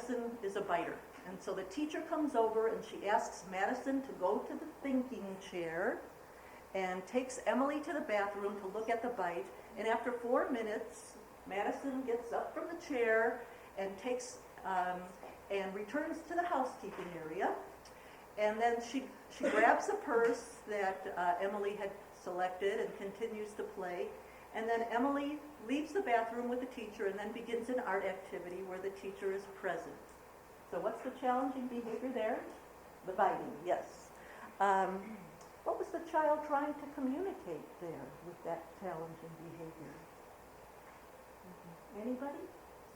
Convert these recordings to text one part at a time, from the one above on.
Madison is a biter. And so the teacher comes over and she asks Madison to go to the thinking chair and takes Emily to the bathroom to look at the bite. And after 4 minutes, Madison gets up from the chair and takes and returns to the housekeeping area. And then she grabs the purse that Emily had selected and continues to play. And then Emily leaves the bathroom with the teacher and then begins an art activity where the teacher is present. So what's the challenging behavior there? The biting, yes. What was the child trying to communicate there with that challenging behavior? Anybody?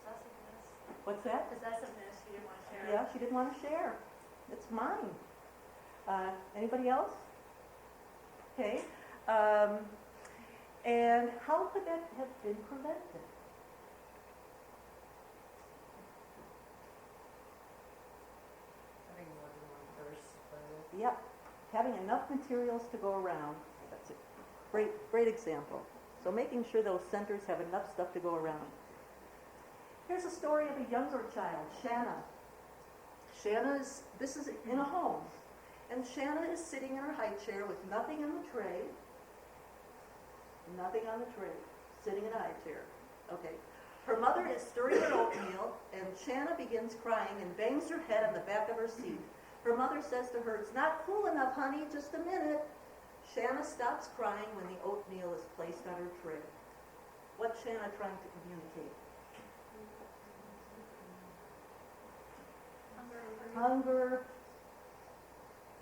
Possessiveness. What's that? Possessiveness. She didn't want to share. Yeah, she didn't want to share. It's mine. Anybody else? Okay. And how could that have been prevented? Having more than one purse. Yep. Having enough materials to go around. That's a great example. So making sure those centers have enough stuff to go around. Here's a story of a younger child, Shanna. This is in a home. And Shanna is sitting in her high chair with nothing on the tray. Nothing on the tray. Sitting in a high chair. Okay. Her mother is stirring her oatmeal, and Shanna begins crying and bangs her head on the back of her seat. Her mother says to her, "It's not cool enough, honey, just a minute." Shanna stops crying when the oatmeal is placed on her tray. What's Shanna trying to communicate? Hunger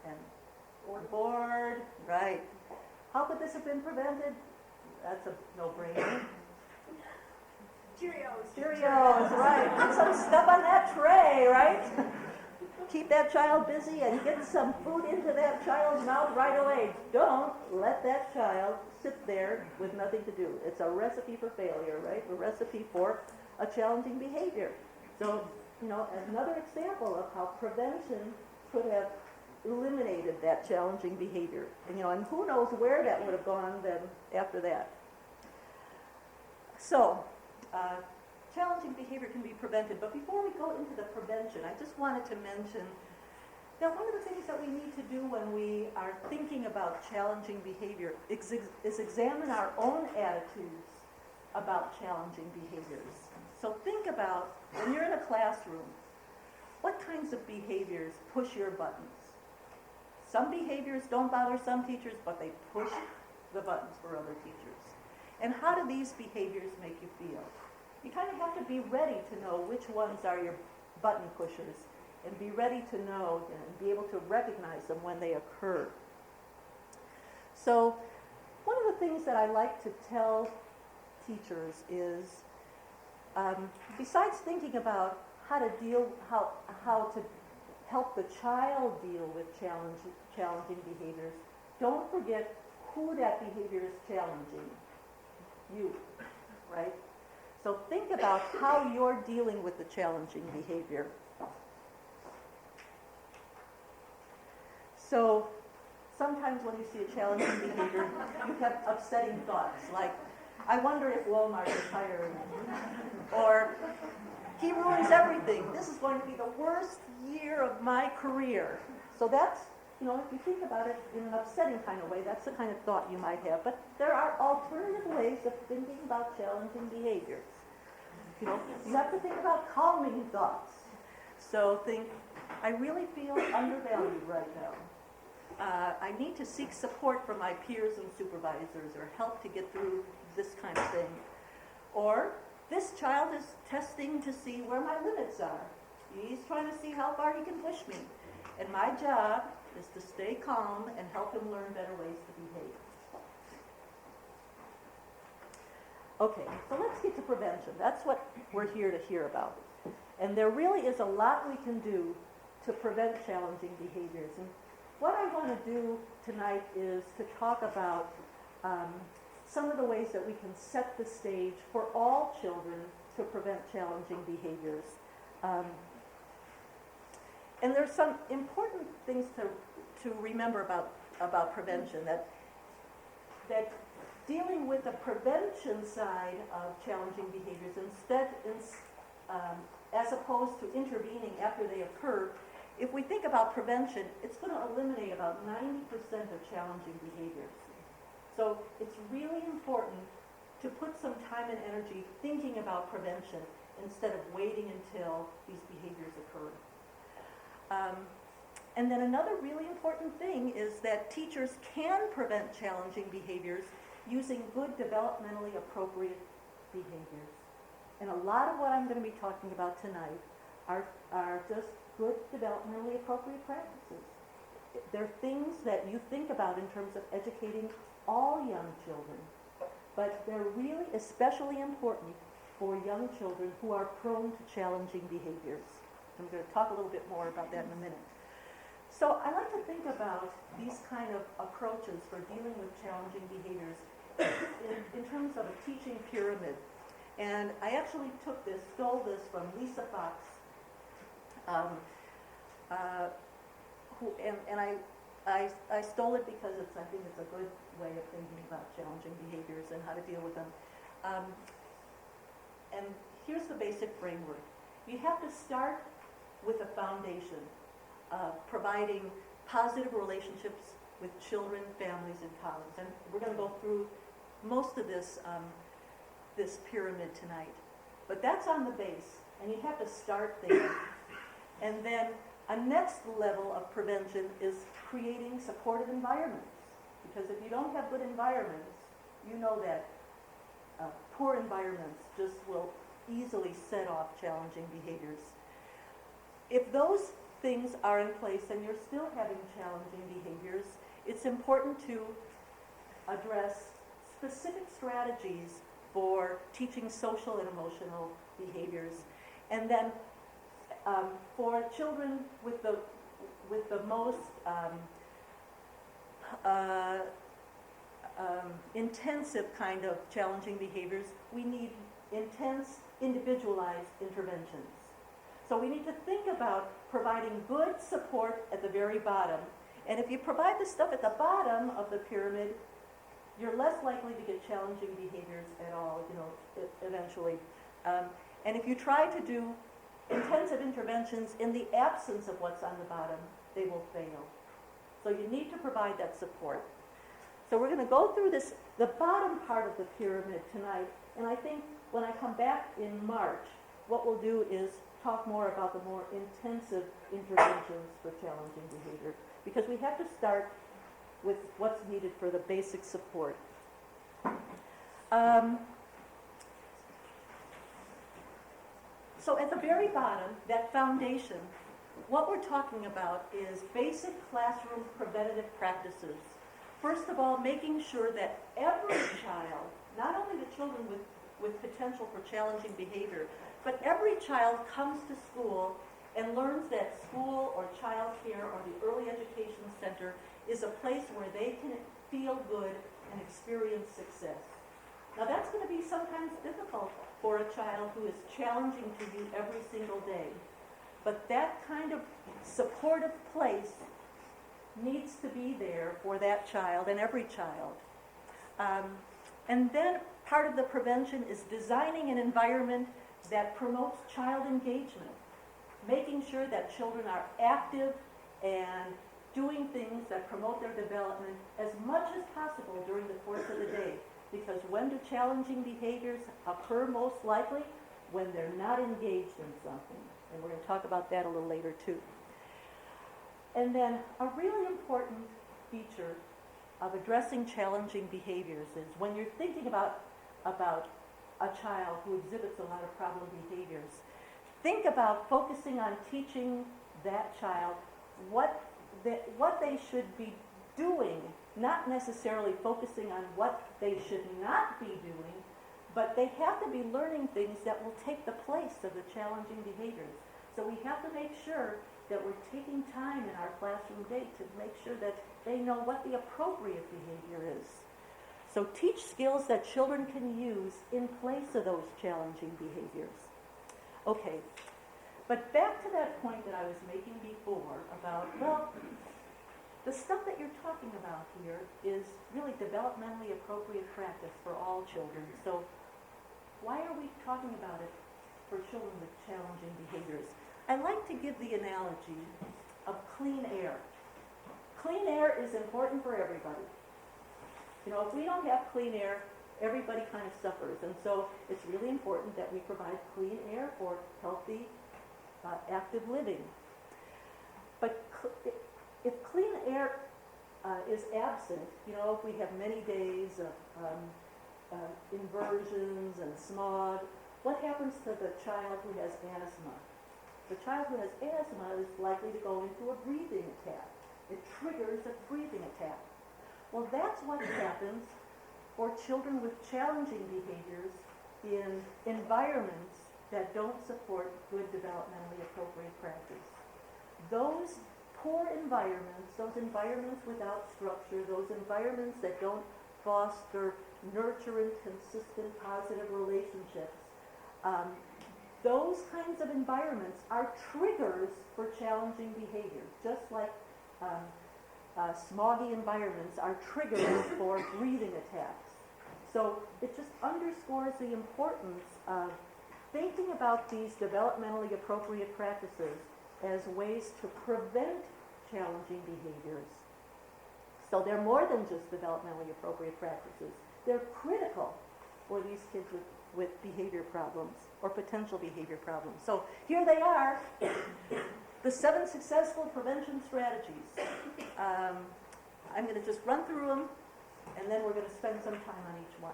and bored. Right. How could this have been prevented? That's a no-brainer. Cheerios, right. Put some stuff on that tray, right? Keep that child busy and get some food into that child's mouth right away. Don't let that child sit there with nothing to do. It's a recipe for failure, right? A recipe for a challenging behavior. So, another example of how prevention could have eliminated that challenging behavior. And who knows where that would have gone then after that. So, challenging behavior can be prevented, but before we go into the prevention, I just wanted to mention that one of the things that we need to do when we are thinking about challenging behavior is examine our own attitudes about challenging behaviors. So think about, when you're in a classroom, what kinds of behaviors push your buttons? Some behaviors don't bother some teachers, but they push the buttons for other teachers. And how do these behaviors make you feel? You kind of have to be ready to know which ones are your button pushers and be ready to know and be able to recognize them when they occur. So one of the things that I like to tell teachers is, besides thinking about how to help the child deal with challenging behaviors, don't forget who that behavior is challenging. You, right? So think about how you're dealing with the challenging behavior. So sometimes when you see a challenging behavior, you have upsetting thoughts like, I wonder if Walmart is hiring me. Or, he ruins everything. This is going to be the worst year of my career. So that's, if you think about it in an upsetting kind of way, that's the kind of thought you might have. But there are alternative ways of thinking about challenging behaviors. You have to think about calming thoughts. So think, I really feel undervalued right now. I need to seek support from my peers and supervisors or help to get through this kind of thing. Or, this child is testing to see where my limits are. He's trying to see how far he can push me. And my job is to stay calm and help him learn better ways to behave. Okay, so let's get to prevention. That's what we're here to hear about. And there really is a lot we can do to prevent challenging behaviors. And what I want to do tonight is to talk about some of the ways that we can set the stage for all children to prevent challenging behaviors. And there's some important things to remember about prevention, that dealing with the prevention side of challenging behaviors as opposed to intervening after they occur, if we think about prevention, it's going to eliminate about 90% of challenging behaviors. So it's really important to put some time and energy thinking about prevention instead of waiting until these behaviors occur. And then another really important thing is that teachers can prevent challenging behaviors using good developmentally appropriate behaviors. And a lot of what I'm going to be talking about tonight are just good developmentally appropriate practices. They're things that you think about in terms of educating all young children, but they're really especially important for young children who are prone to challenging behaviors. I'm going to talk a little bit more about that in a minute. So I like to think about these kind of approaches for dealing with challenging behaviors in terms of a teaching pyramid. And I actually stole this from Lisa Fox, I stole it because I think it's a good way of thinking about challenging behaviors and how to deal with them. And here's the basic framework. You have to start with a foundation of providing positive relationships with children, families, and colleagues. And we're going to go through most of this pyramid tonight. But that's on the base, and you have to start there. And then a next level of prevention is creating supportive environments. Because if you don't have good environments, you know that poor environments just will easily set off challenging behaviors. If those things are in place and you're still having challenging behaviors, it's important to address specific strategies for teaching social and emotional behaviors. And then for children with the most intensive kind of challenging behaviors, we need intense, individualized interventions. So we need to think about providing good support at the very bottom. And if you provide the stuff at the bottom of the pyramid, you're less likely to get challenging behaviors at all, eventually. And if you try to do intensive interventions in the absence of what's on the bottom, they will fail. So you need to provide that support. So we're going to go through the bottom part of the pyramid tonight, and I think when I come back in March, what we'll do is talk more about the more intensive interventions for challenging behavior, because we have to start with what's needed for the basic support. So at the very bottom, that foundation, what we're talking about is basic classroom preventative practices. First of all, making sure that every child, not only the children with potential for challenging behavior, but every child comes to school and learns that school or child care or the early education center is a place where they can feel good and experience success. Now that's going to be sometimes difficult for a child who is challenging to you every single day. But that kind of supportive place needs to be there for that child and every child. And then part of the prevention is designing an environment that promotes child engagement, making sure that children are active and doing things that promote their development as much as possible during the course of the day. Because when do challenging behaviors occur most likely? When they're not engaged in something. And we're going to talk about that a little later too. And then a really important feature of addressing challenging behaviors is when you're thinking about a child who exhibits a lot of problem behaviors, think about focusing on teaching that child what they should be doing, not necessarily focusing on what they should not be doing, but they have to be learning things that will take the place of the challenging behaviors. So we have to make sure that we're taking time in our classroom day to make sure that they know what the appropriate behavior is. So teach skills that children can use in place of those challenging behaviors. Okay, but back to that point that I was making before about, well, the stuff that you're talking about here is really developmentally appropriate practice for all children. So why are we talking about it for children with challenging behaviors. I like to give the analogy of clean air. Clean air is important for everybody. You know, if we don't have clean air, everybody kind of suffers. And so it's really important that we provide clean air for healthy, active living. But if clean air is absent, you know, if we have many days of inversions and smog, what happens to the child who has asthma? The child who has asthma is likely to go into a breathing attack. It triggers a breathing attack. Well, that's what happens for children with challenging behaviors in environments that don't support good developmentally appropriate practice. Those poor environments, those environments without structure, those environments that don't foster nurturant, consistent, positive relationships, those kinds of environments are triggers for challenging behavior, just like smoggy environments are triggers for breathing attacks. So it just underscores the importance of thinking about these developmentally appropriate practices as ways to prevent challenging behaviors. So they're more than just developmentally appropriate practices. They're critical for these kids with behavior problems or potential behavior problems. So here they are, the 7 successful prevention strategies. I'm going to just run through them, and then we're going to spend some time on each one.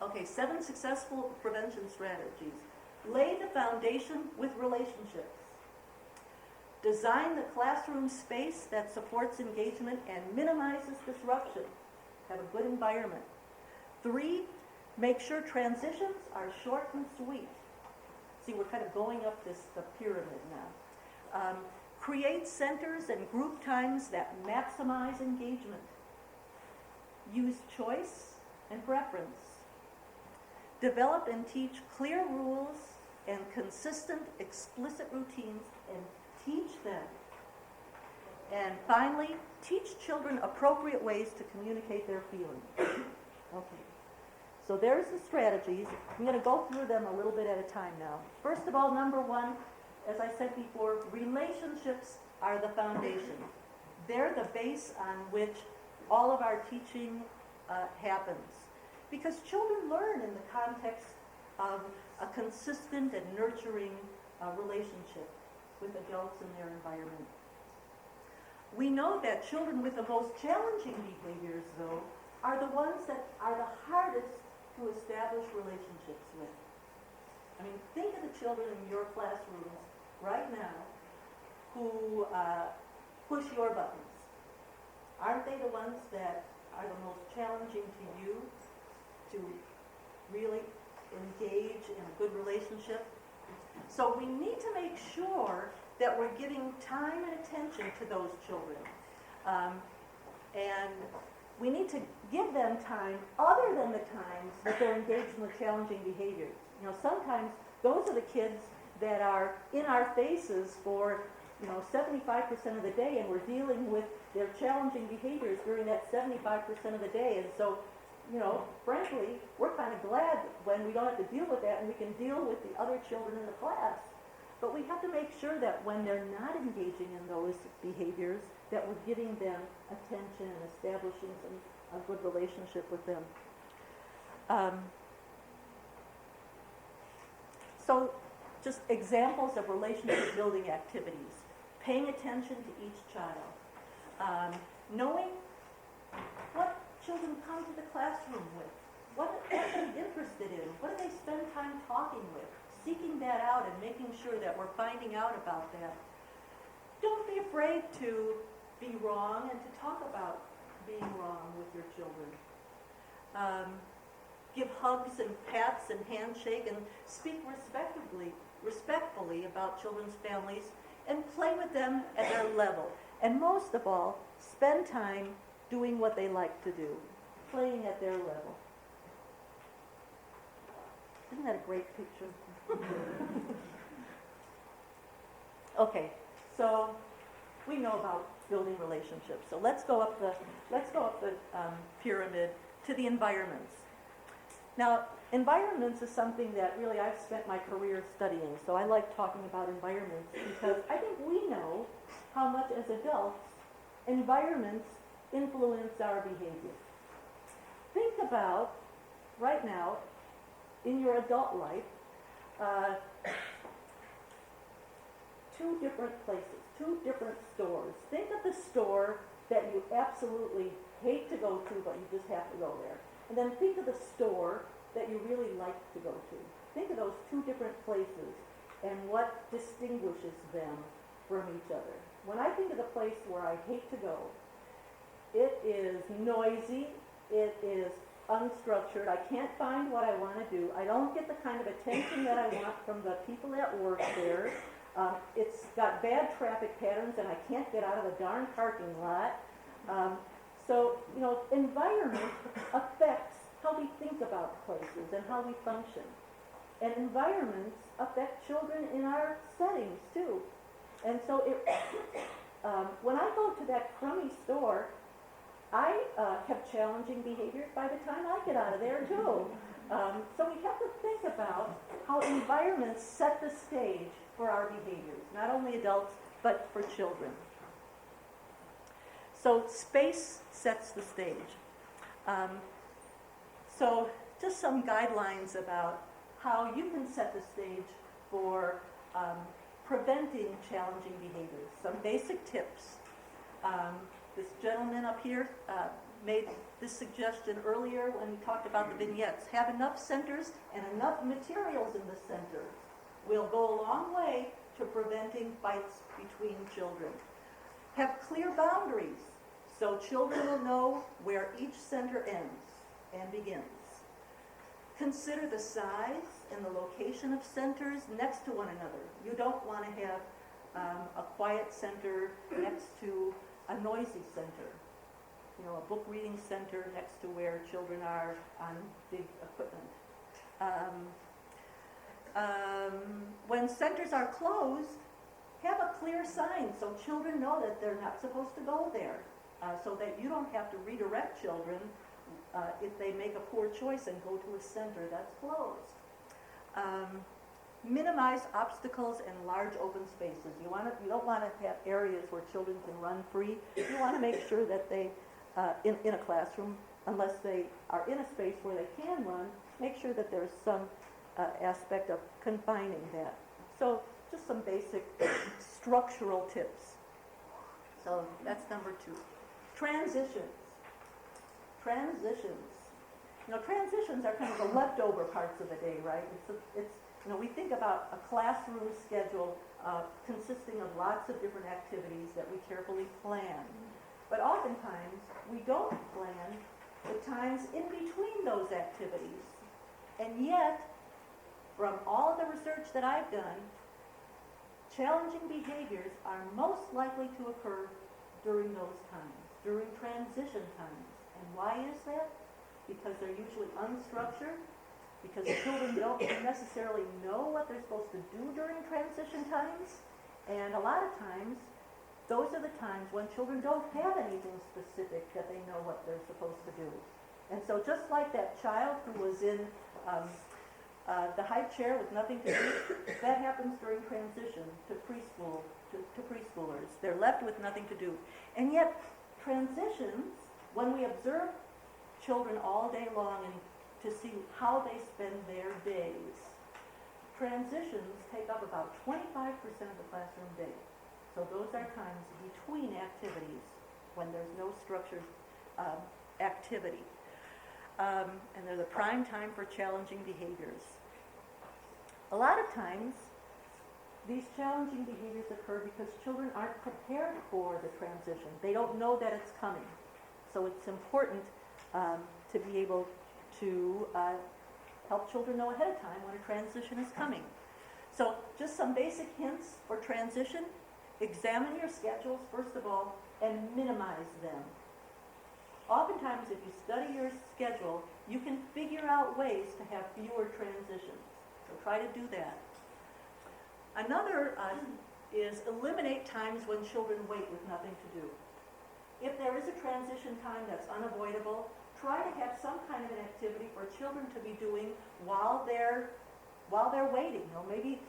Okay, 7 successful prevention strategies. Lay the foundation with relationships. Design the classroom space that supports engagement and minimizes disruption. Have a good environment. 3, make sure transitions are short and sweet. See, we're kind of going up the pyramid now. Create centers and group times that maximize engagement. Use choice and preference. Develop and teach clear rules and consistent, explicit routines, and teach them. And finally, teach children appropriate ways to communicate their feelings. Okay. So there's the strategies. I'm going to go through them a little bit at a time now. First of all, number 1, as I said before, relationships are the foundation. They're the base on which all of our teaching happens. Because children learn in the context of a consistent and nurturing relationship with adults in their environment. We know that children with the most challenging behaviors, though, are the ones that are the hardest to establish relationships with. I mean, think of the children in your classrooms right now who push your buttons. Aren't they the ones that are the most challenging to you to really engage in a good relationship? So we need to make sure that we're giving time and attention to those children. And we need to give them time other than the times that they're engaged in the challenging behaviors. You know, sometimes those are the kids that are in our faces for, 75% of the day, and we're dealing with their challenging behaviors during that 75% of the day. And so, frankly, we're kind of glad when we don't have to deal with that and we can deal with the other children in the class. But we have to make sure that when they're not engaging in those behaviors, that we're giving them attention and establishing a good relationship with them. So just examples of relationship building activities. Paying attention to each child. Knowing what children come to the classroom with. What are they interested in? What do they spend time talking with? Seeking that out and making sure that we're finding out about that. Don't be afraid to be wrong and to talk about being wrong with your children. Give hugs and pats and handshake and speak respectfully about children's families and play with them at their level. And most of all, spend time doing what they like to do, playing at their level. Isn't that a great picture? Okay, so we know about building relationships. So let's go up the pyramid to the environments. Now, environments is something that really I've spent my career studying, so I like talking about environments because I think we know how much as adults environments influence our behavior. Think about, right now, in your adult life, two different places, two different stores. Think of the store that you absolutely hate to go to, but you just have to go there. And then think of the store that you really like to go to. Think of those two different places and what distinguishes them from each other. When I think of the place where I hate to go, it is noisy, it is unstructured, I can't find what I want to do, I don't get the kind of attention that I want from the people that work there, it's got bad traffic patterns and I can't get out of the darn parking lot. So, environment affects how we think about places and how we function. And environments affect children in our settings too. And so when I go to that crummy store, I have challenging behaviors by the time I get out of there too. So we have to think about how environments set the stage for our behaviors, not only adults, but for children. So space sets the stage. So just some guidelines about how you can set the stage for preventing challenging behaviors. Some basic tips. This gentleman up here made this suggestion earlier when we talked about the vignettes. Have enough centers and enough materials in the centers will go a long way to preventing fights between children. Have clear boundaries so children will know where each center ends and begins. Consider the size and the location of centers next to one another. You don't want to have a quiet center next to a noisy center. A book reading center next to where children are on big equipment. When centers are closed, have a clear sign so children know that they're not supposed to go there, so that you don't have to redirect children if they make a poor choice and go to a center that's closed. Minimize obstacles and large open spaces. You don't want to have areas where children can run free. You want to make sure that they, in a classroom, unless they are in a space where they can run, make sure that there's some aspect of confining that. So just some basic structural tips. So that's number 2. Transitions. Transitions are kind of the leftover parts of the day, right? We think about a classroom schedule consisting of lots of different activities that we carefully plan. But oftentimes, we don't plan the times in between those activities. And yet, from all the research that I've done, challenging behaviors are most likely to occur during those times, during transition times. And why is that? Because they're usually unstructured, because children don't necessarily know what they're supposed to do during transition times, and a lot of times, those are the times when children don't have anything specific that they know what they're supposed to do. And so just like that child who was in the high chair with nothing to do, that happens during transition to preschool, to preschoolers. They're left with nothing to do. And yet, transitions, when we observe children all day long and to see how they spend their days, transitions take up about 25% of the classroom day. So those are times between activities when there's no structured activity. And they're the prime time for challenging behaviors. A lot of times, these challenging behaviors occur because children aren't prepared for the transition. They don't know that it's coming. So it's important to be able to help children know ahead of time when a transition is coming. So just some basic hints for transition. Examine your schedules, first of all, and minimize them. Oftentimes, if you study your schedule, you can figure out ways to have fewer transitions. So try to do that. Another is eliminate times when children wait with nothing to do. If there is a transition time that's unavoidable, try to have some kind of an activity for children to be doing while they're waiting. Maybe,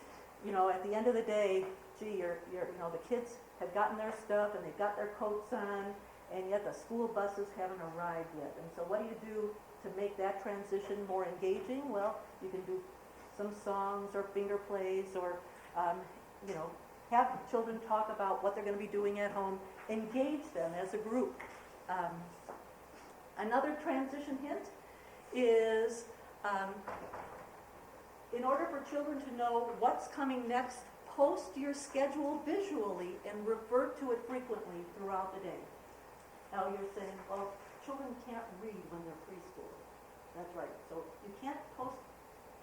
at the end of the day, gee, the kids have gotten their stuff and they've got their coats on, and yet the school buses haven't arrived yet. And so what do you do to make that transition more engaging? Well, you can do some songs or finger plays or, have children talk about what they're going to be doing at home, engage them as a group. Another transition hint is in order for children to know what's coming next, post your schedule visually and refer to it frequently throughout the day. Now you're saying, well, children can't read when they're preschool. That's right. So you can't post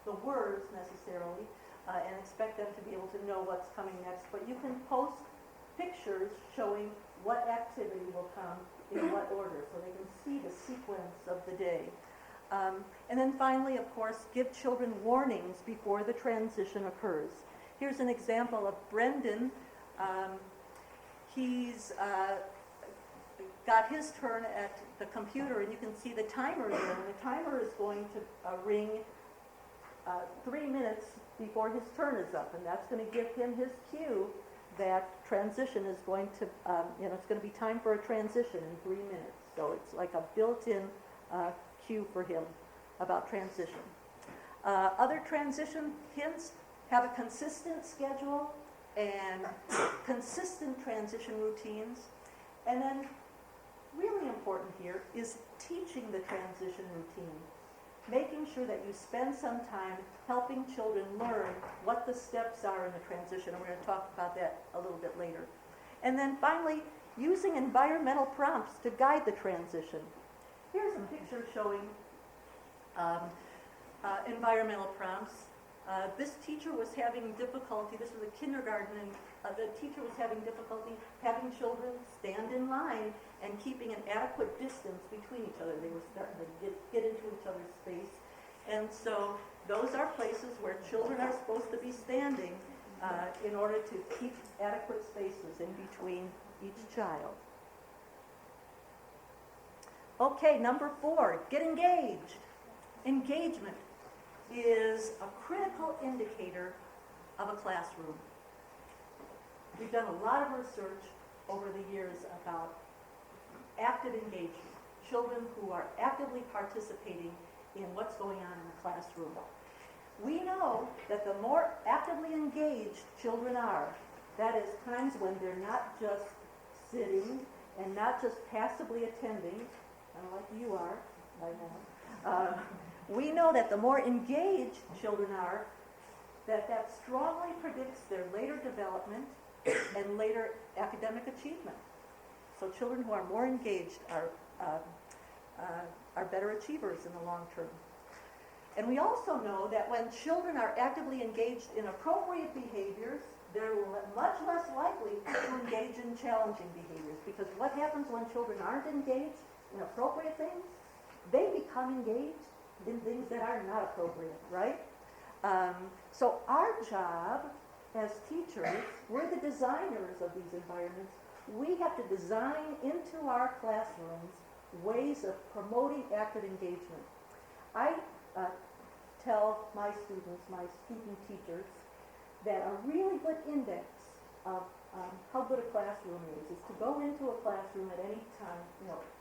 the words necessarily and expect them to be able to know what's coming next, but you can post pictures showing what activity will come in what order so they can see the sequence of the day. And then finally, of course, give children warnings before the transition occurs. Here's an example of Brendan. He's got his turn at the computer, and you can see the timer there. And the timer is going to ring 3 minutes before his turn is up, and that's going to give him his cue that transition is going to, it's going to be time for a transition in 3 minutes. So it's like a built-in cue for him about transition. Other transition hints: have a consistent schedule and consistent transition routines. And then really important here is teaching the transition routine, making sure that you spend some time helping children learn what the steps are in the transition. And we're going to talk about that a little bit later. And then finally, using environmental prompts to guide the transition. Here's a picture showing environmental prompts. This teacher was having difficulty, this was a kindergarten, and the teacher was having difficulty having children stand in line and keeping an adequate distance between each other. They were starting to get into each other's space. And so those are places where children are supposed to be standing in order to keep adequate spaces in between each child. Okay, number 4, get engaged. Engagement is a critical indicator of a classroom. We've done a lot of research over the years about active engagement, children who are actively participating in what's going on in the classroom. We know that the more actively engaged children are, that is times when they're not just sitting and not just passively attending, kind of like you are right now. We know that the more engaged children are, that strongly predicts their later development and later academic achievement. So children who are more engaged are better achievers in the long term. And we also know that when children are actively engaged in appropriate behaviors, they're much less likely to engage in challenging behaviors. Because what happens when children aren't engaged in appropriate things? They become engaged in things that are not appropriate, right? So our job as teachers, we're the designers of these environments. We have to design into our classrooms ways of promoting active engagement. I tell my students, my student teachers, that a really good index of how good a classroom is to go into a classroom at any time,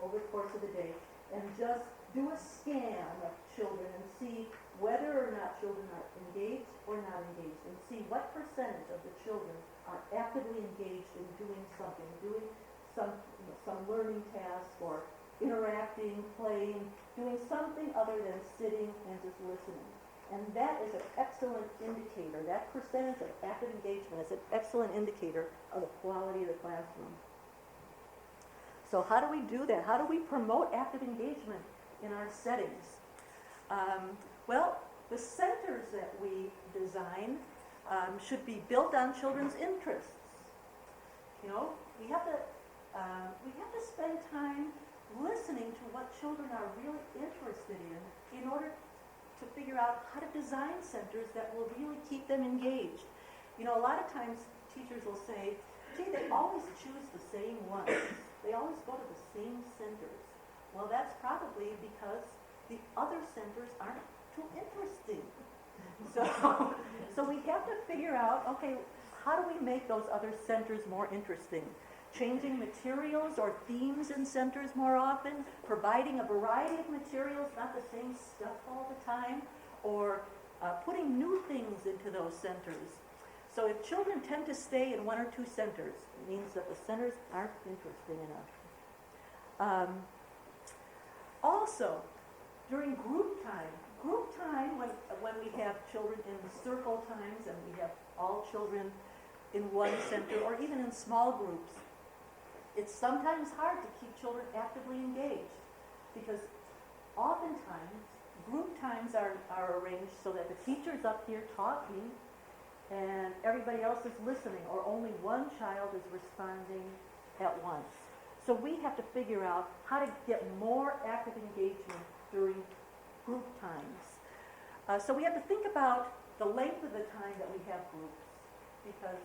over the course of the day, and just do a scan of children and see whether or not children are engaged or not engaged, and see what percentage of the children are actively engaged in doing something, doing some learning task or interacting, playing, doing something other than sitting and just listening. And that is an excellent indicator. That percentage of active engagement is an excellent indicator of the quality of the classroom. So how do we do that? How do we promote active engagement in our settings? Well, the centers that we design should be built on children's interests. We have to spend time listening to what children are really interested in order to figure out how to design centers that will really keep them engaged. A lot of times teachers will say, gee, they always choose the same ones. They always go to the same centers. Well, that's probably because the other centers aren't too interesting. So we have to figure out, okay, how do we make those other centers more interesting? Changing materials or themes in centers more often, providing a variety of materials, not the same stuff all the time, or putting new things into those centers. So if children tend to stay in one or two centers, it means that the centers aren't interesting enough. Also, during group time when we have children in circle times and we have all children in one center or even in small groups, it's sometimes hard to keep children actively engaged because oftentimes group times are arranged so that the teacher's up here talking and everybody else is listening, or only one child is responding at once. So we have to figure out how to get more active engagement during group times. So we have to think about the length of the time that we have groups, because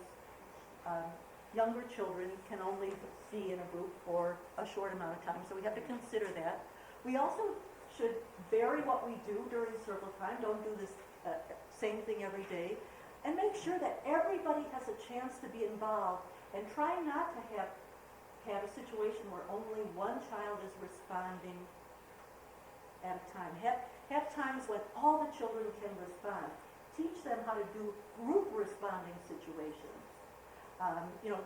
younger children can only be in a group for a short amount of time, so we have to consider that. We also should vary what we do during circle time. Don't do this same thing every day. And make sure that everybody has a chance to be involved, and try not to have a situation where only one child is responding at a time. Have times when all the children can respond. Teach them how to do group responding situations.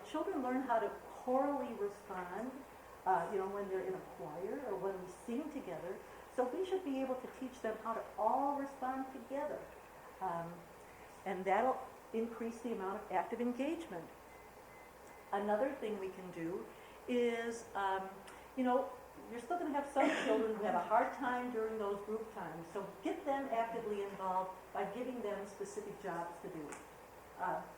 Children learn how to chorally respond, when they're in a choir or when we sing together. So we should be able to teach them how to all respond together. And that'll increase the amount of active engagement. Another thing we can do is, you're still going to have some children who have a hard time during those group times. So get them actively involved by giving them specific jobs to do.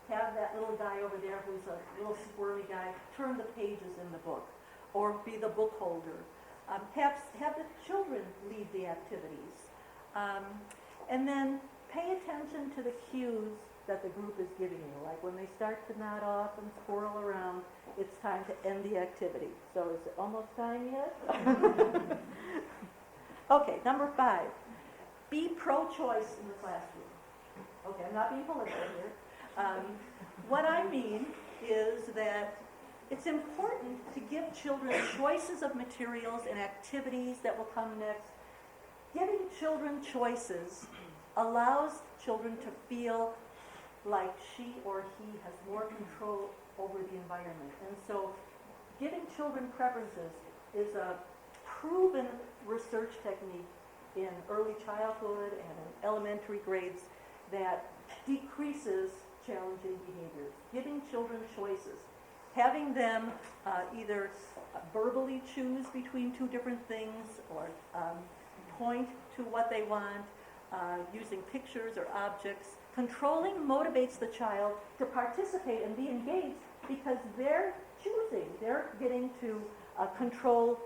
Have that little guy over there who's a little squirmy guy turn the pages in the book, or be the book holder. Have the children lead the activities. And then pay attention to the cues that the group is giving you. Like when they start to nod off and swirl around, it's time to end the activity. So is it almost time yet? Okay, number 5. Be pro-choice in the classroom. Okay, I'm not being political here. What I mean is that it's important to give children choices of materials and activities that will come next. Giving children choices allows children to feel like she or he has more control over the environment. And so giving children preferences is a proven research technique in early childhood and in elementary grades that decreases challenging behaviors. Giving children choices. Having them either verbally choose between two different things or point to what they want, using pictures or objects. Controlling motivates the child to participate and be engaged because they're choosing. They're getting to control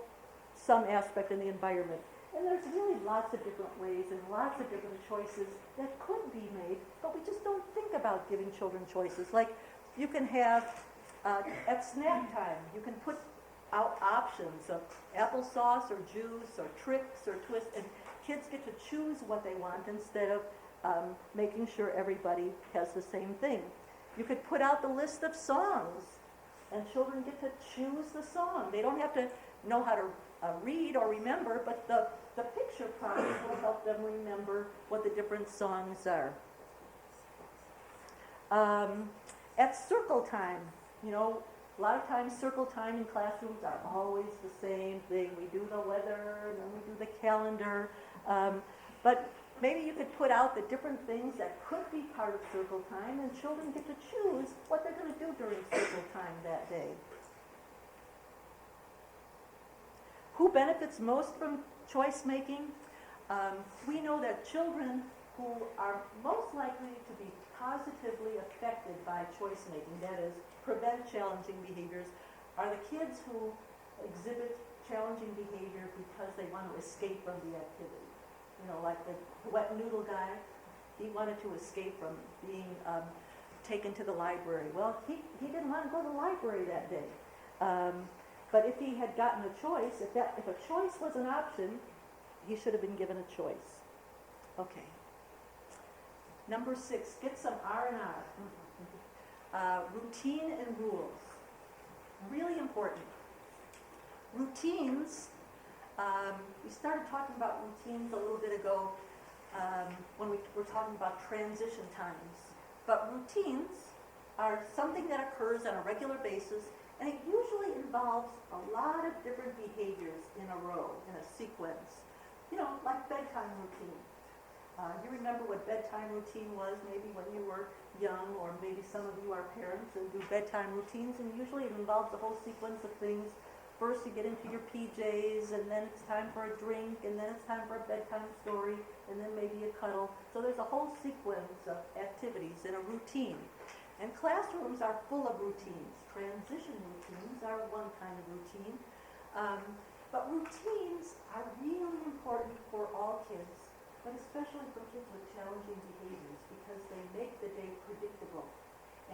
some aspect in the environment. And there's really lots of different ways and lots of different choices that could be made, but we just don't think about giving children choices. Like you can have, at snack time, you can put out options of applesauce or juice or tricks or twists, and kids get to choose what they want instead of making sure everybody has the same thing. You could put out the list of songs, and children get to choose the song. They don't have to know how to read or remember, but the picture prompts will help them remember what the different songs are. At circle time, a lot of times circle time in classrooms are always the same thing. We do the weather, and then we do the calendar. But maybe you could put out the different things that could be part of circle time, and children get to choose what they're going to do during circle time that day. Who benefits most from choice making? We know that children who are most likely to be positively affected by choice making, that is, prevent challenging behaviors, are the kids who exhibit challenging behavior because they want to escape from the activity. Like the wet noodle guy, he wanted to escape from being taken to the library. Well, he didn't want to go to the library that day. But if he had gotten a choice, if a choice was an option, he should have been given a choice. Okay. Number 6, get some R&R. Routine and rules. Really important. Routines, we started talking about routines a little bit ago when we were talking about transition times. But routines are something that occurs on a regular basis, and it usually involves a lot of different behaviors in a row, in a sequence. You know, like bedtime routine. You remember what bedtime routine was maybe when you were young, or maybe some of you are parents and do bedtime routines, and usually it involves a whole sequence of things. First you get into your PJs, and then it's time for a drink, and then it's time for a bedtime story, and then maybe a cuddle. So there's a whole sequence of activities in a routine. And classrooms are full of routines. Transition routines are one kind of routine. But routines are really important for all kids, but especially for kids with challenging behaviors, because they make the day predictable.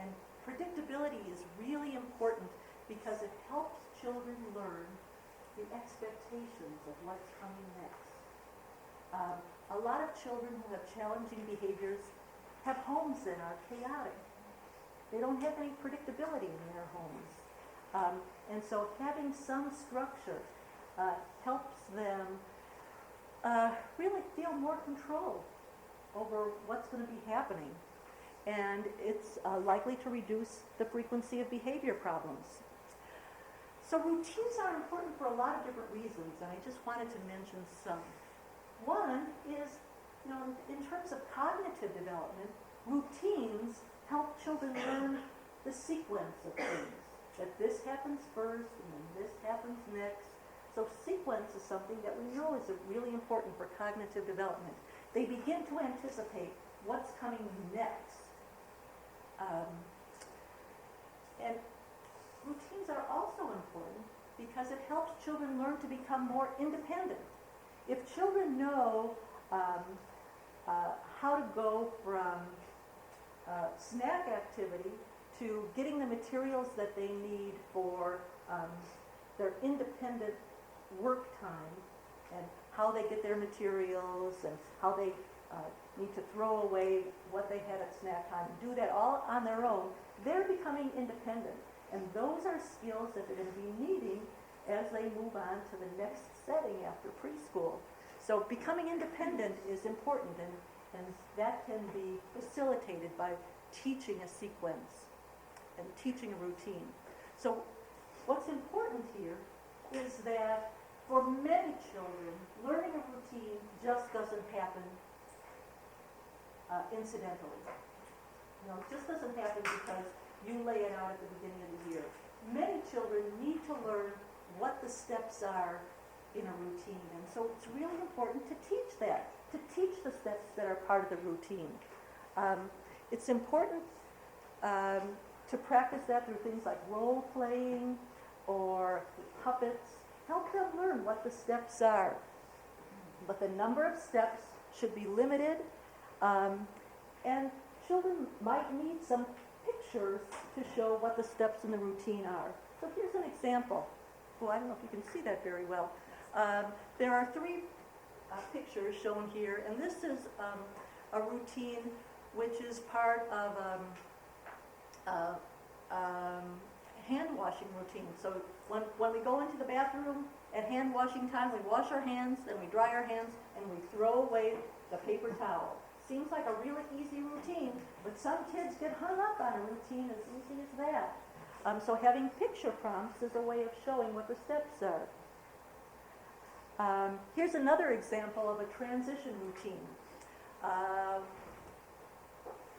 And predictability is really important because it helps children learn the expectations of what's coming next. A lot of children who have challenging behaviors have homes that are chaotic. They don't have any predictability in their homes. And so having some structure helps them really feel more control over what's going to be happening. And it's likely to reduce the frequency of behavior problems. So routines are important for a lot of different reasons, and I just wanted to mention some. One is, you know, in terms of cognitive development, routines help children learn the sequence of things. That this happens first, and then this happens next. So sequence is something that we know is really important for cognitive development. They begin to anticipate what's coming next. And routines are also important because it helps children learn to become more independent. If children know how to go from snack activity to getting the materials that they need for their independent work time, and how they get their materials, and how they need to throw away what they had at snack time, do that all on their own, they're becoming independent. And those are skills that they're going to be needing as they move on to the next setting after preschool. So becoming independent is important, and that can be facilitated by teaching a sequence and teaching a routine. So what's important here is that for many children, learning a routine just doesn't happen incidentally. You know, it just doesn't happen because you lay it out at the beginning of the year. Many children need to learn what the steps are in a routine, and so it's really important to teach that, to teach the steps that are part of the routine. It's important to practice that through things like role playing or puppets. Help them learn what the steps are. But the number of steps should be limited, and children might need some pictures to show what the steps in the routine are. So here's an example. Well, I don't know if you can see that very well. There are 3 pictures shown here, and this is a routine which is part of hand washing routine. So when we go into the bathroom at hand washing time, we wash our hands, then we dry our hands, and we throw away the paper towel. Seems like a really easy routine, but some kids get hung up on a routine as easy as that. So having picture prompts is a way of showing what the steps are. Here's another example of a transition routine.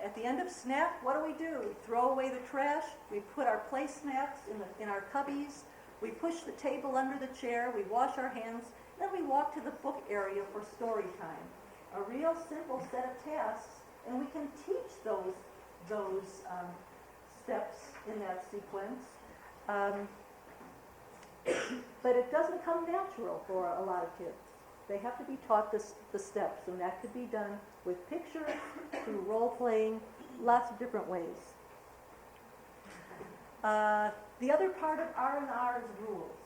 At the end of snack, what do? We throw away the trash, we put our play snacks in our cubbies, we push the table under the chair, we wash our hands, then we walk to the book area for story time. A real simple set of tasks, and we can teach those steps in that sequence. But it doesn't come natural for a lot of kids. They have to be taught the steps, and that could be done with pictures, through role-playing, lots of different ways. The other part of R&R is rules.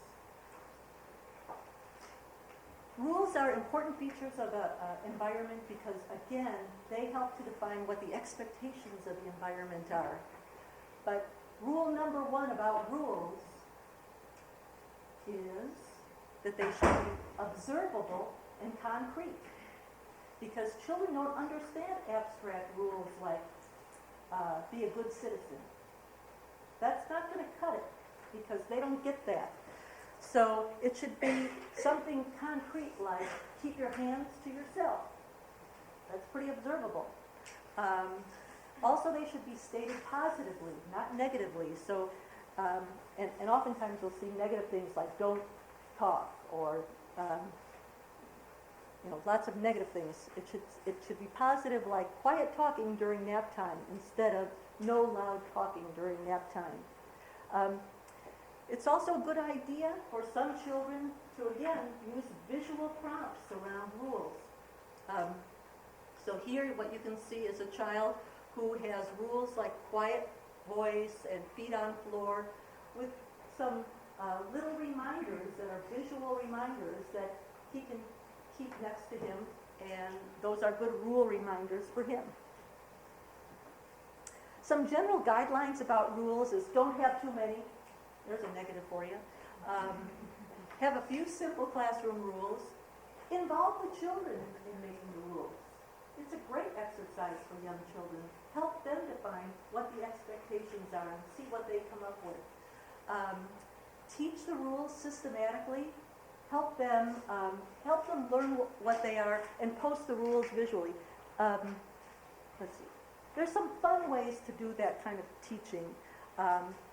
Rules are important features of an environment because, again, they help to define what the expectations of the environment are. But rule number one about rules is that they should be observable and concrete. Because children don't understand abstract rules like be a good citizen. That's not going to cut it because they don't get that. So it should be something concrete like keep your hands to yourself. That's pretty observable. Also, they should be stated positively, not negatively. So, and oftentimes you'll see negative things like don't talk or lots of negative things. It should be positive like quiet talking during nap time instead of no loud talking during nap time. It's also a good idea for some children to, again, use visual prompts around rules. So here what you can see is a child who has rules like quiet voice and feet on floor with some little reminders that are visual reminders that he can keep next to him, and those are good rule reminders for him. Some general guidelines about rules is don't have too many. There's a negative for you. Have a few simple classroom rules. Involve the children in making the rules. It's a great exercise for young children. Help them define what the expectations are and see what they come up with. Teach the rules systematically. Help them learn what they are and post the rules visually. Let's see. There's some fun ways to do that kind of teaching.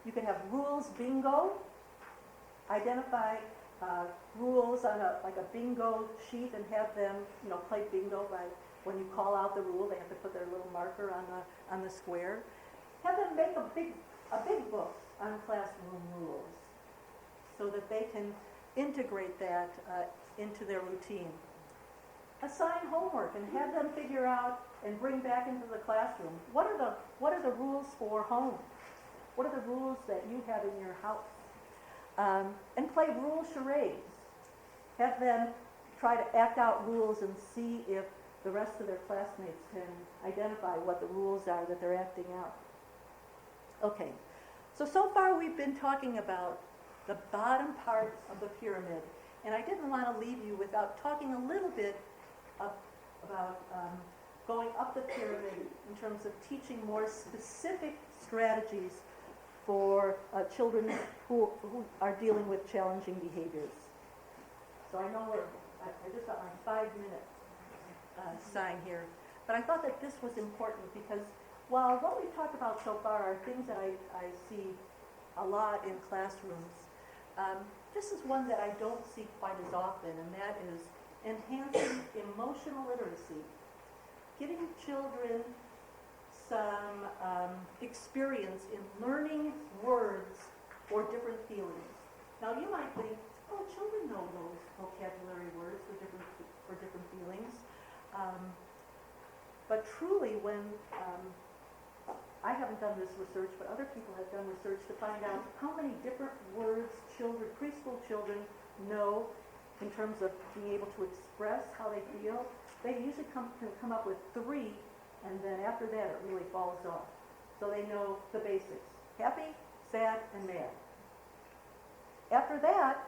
You can have rules bingo. Identify rules on a bingo sheet and have them, play bingo by when you call out the rule. They have to put their little marker on the square. Have them make a big book on classroom rules so that they can integrate that into their routine. Assign homework and have them figure out and bring back into the classroom what are the rules for home? What are the rules that you have in your house? And play rule charades. Have them try to act out rules and see if the rest of their classmates can identify what the rules are that they're acting out. Okay, so far we've been talking about the bottom part of the pyramid, and I didn't want to leave you without talking a little bit about going up the pyramid in terms of teaching more specific strategies for children who are dealing with challenging behaviors. So I know I just got my 5-minute sign here, but I thought that this was important because while what we've talked about so far are things that I see a lot in classrooms, this is one that I don't see quite as often, and that is enhancing emotional literacy, giving children some experience in learning words for different feelings. Now you might think, oh, children know those vocabulary words for different feelings. But truly when, I haven't done this research, but other people have done research to find out how many different words preschool children know in terms of being able to express how they feel. They usually can come up with 3, and then after that it really falls off. So they know the basics: happy, sad, and mad. After that,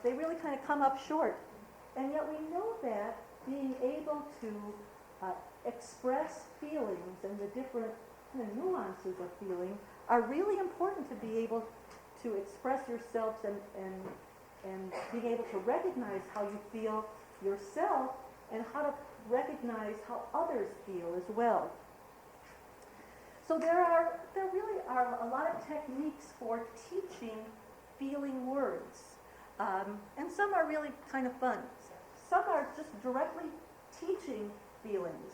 they really kind of come up short. And yet we know that being able to express feelings and the different kind of nuances of feeling are really important to be able to express yourselves and being able to recognize how you feel yourself and how to recognize how others feel as well. So there really are a lot of techniques for teaching feeling words. And some are really kind of fun. Some are just directly teaching feelings,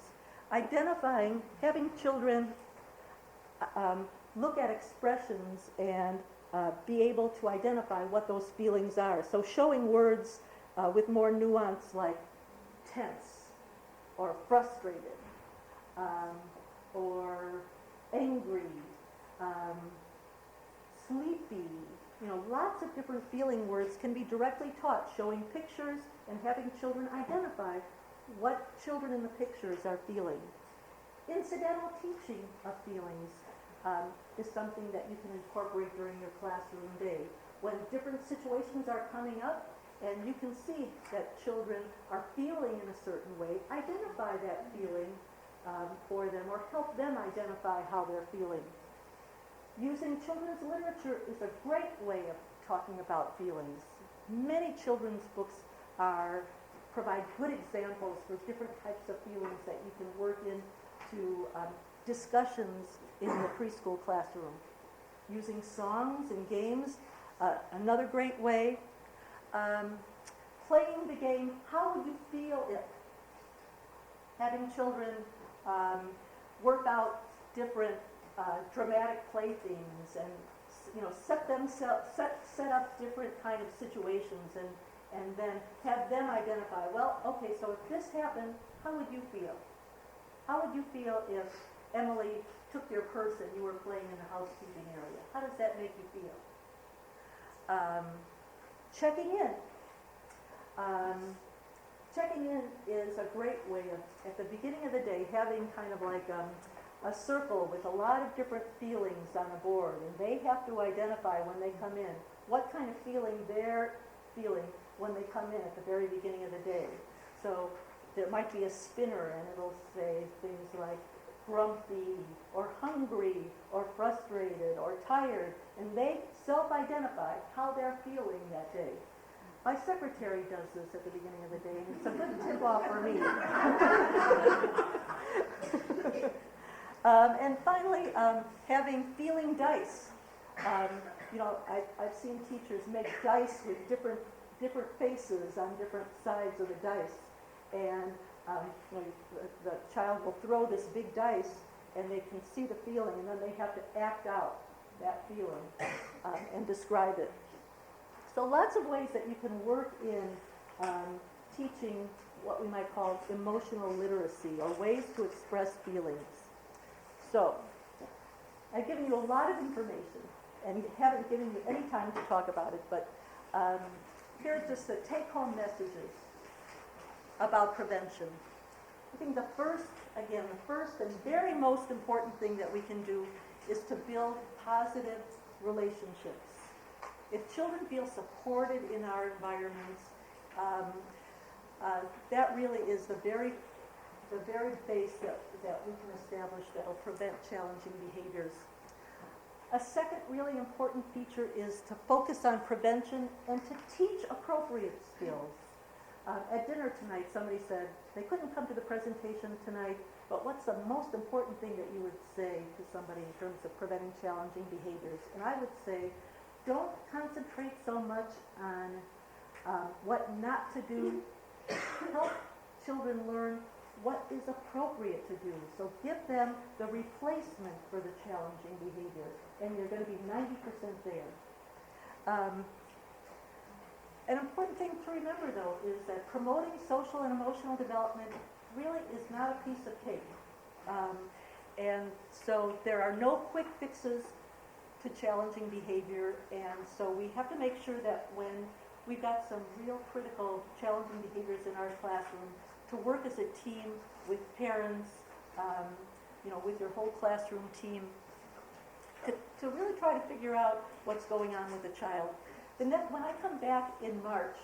identifying, having children look at expressions and be able to identify what those feelings are. So showing words with more nuance like tense or frustrated or angry, sleepy, Lots of different feeling words can be directly taught, showing pictures and having children identify what children in the pictures are feeling. Incidental teaching of feelings is something that you can incorporate during your classroom day. When different situations are coming up and you can see that children are feeling in a certain way, identify that feeling for them or help them identify how they're feeling. Using children's literature is a great way of talking about feelings. Many children's books provide good examples for different types of feelings that you can work into discussions in the preschool classroom. Using songs and games, another great way. Playing the game, how would you feel if having children work out different dramatic playthings and set up different kind of situations and then have them identify, well, okay, so if this happened, how would you feel? How would you feel if Emily took your purse and you were playing in the housekeeping area? How does that make you feel? Checking in. Checking in is a great way of, at the beginning of the day, having kind of like a circle with a lot of different feelings on a board, and they have to identify when they come in what kind of feeling they're feeling when they come in at the very beginning of the day. So there might be a spinner, and it'll say things like grumpy, or hungry, or frustrated, or tired, and they self-identify how they're feeling that day. My secretary does this at the beginning of the day, and it's a good tip-off for me. And finally, having feeling dice. I've seen teachers make dice with different faces on different sides of the dice, and the child will throw this big dice, and they can see the feeling, and then they have to act out that feeling and describe it. So lots of ways that you can work in teaching what we might call emotional literacy, or ways to express feelings. So, I've given you a lot of information and haven't given you any time to talk about it, but here are just the take-home messages about prevention. I think the first and very most important thing that we can do is to build positive relationships. If children feel supported in our environments, that really is the very base that we can establish that will prevent challenging behaviors. A second really important feature is to focus on prevention and to teach appropriate skills. At dinner tonight, somebody said they couldn't come to the presentation tonight, but what's the most important thing that you would say to somebody in terms of preventing challenging behaviors? And I would say, don't concentrate so much on what not to do. Help children learn what is appropriate to do. So give them the replacement for the challenging behavior, and you're going to be 90% there. An important thing to remember, though, is that promoting social and emotional development really is not a piece of cake. And so there are no quick fixes to challenging behavior, and so we have to make sure that when we've got some real critical challenging behaviors in our classroom, to work as a team with parents, with your whole classroom team, to really try to figure out what's going on with the child. When I come back in March,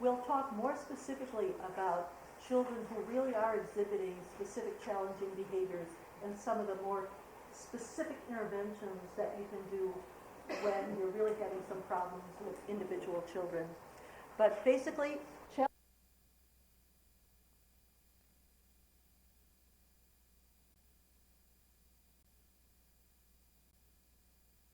we'll talk more specifically about children who really are exhibiting specific challenging behaviors and some of the more specific interventions that you can do when you're really having some problems with individual children. But basically,